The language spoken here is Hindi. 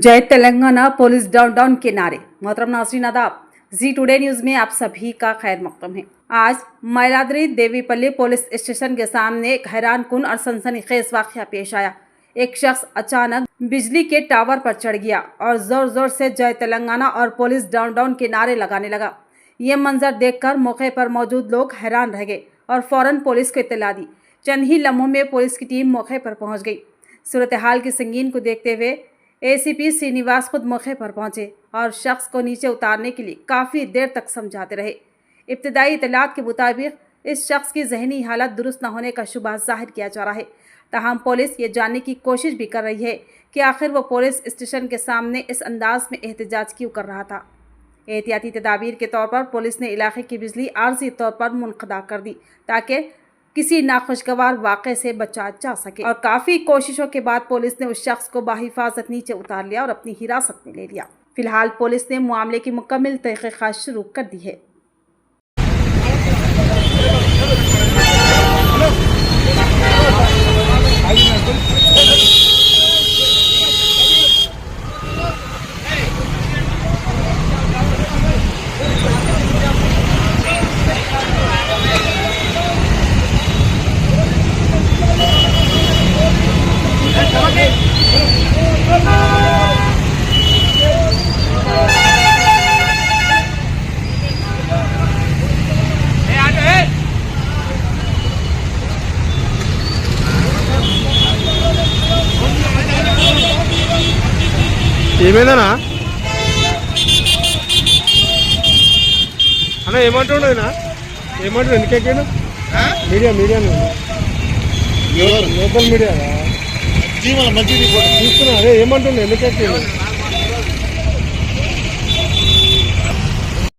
जय तेलंगाना पुलिस डाउन के नारे। मोहतरम नाज़रीन आदाब, जी टुडे न्यूज़ में आप सभी का खैर मकदम है। आज मयलाद्री देवीपल्ली पुलिस स्टेशन के सामने एक हैरानकुन और सनसनीखेज वाक़या पेश आया। एक शख्स अचानक बिजली के टावर पर चढ़ गया और जोर जोर से जय तेलंगाना और पुलिस डाउन के नारे लगाने लगा। ये मंजर देखकर मौके पर मौजूद लोग हैरान रह गए और फौरन पुलिस को इत्तला दी। चंद ही लम्हों में पुलिस की टीम मौके पर पहुंच गई। सूरत हाल की संगीन को देखते हुए एसीपी श्रीनिवास खुद मौके पर पहुंचे और शख्स को नीचे उतारने के लिए काफ़ी देर तक समझाते रहे। इब्तदाई इतलात के मुताबिक इस शख्स की जहनी हालत दुरुस्त न होने का शुबा जाहिर किया जा रहा है। ताहम पुलिस ये जानने की कोशिश भी कर रही है कि आखिर वो पुलिस स्टेशन के सामने इस अंदाज में एहतजाज क्यों कर रहा था। एहतियाती तदाबीर के तौर पर पुलिस ने इलाके की बिजली आर्जी तौर पर मुनक़दा कर दी ताकि किसी नाखुशगवार वाक़े से बचा जा सके और काफ़ी कोशिशों के बाद पुलिस ने उस शख्स को बाहिफाजत नीचे उतार लिया और अपनी हिरासत में ले लिया। फिलहाल पुलिस ने मामले की मुकम्मल तहक़ीक़ात शुरू कर दी है। ఏమైందనా అన్న ఏమంటుండనా ఏమంటుండు ఎందుకు ఎక్కాడు మీడియా లోకల్ మీడియా మంచిది తీసుకున్నా అదే ఏమంటుండే ఎందుకు ఎక్కాడు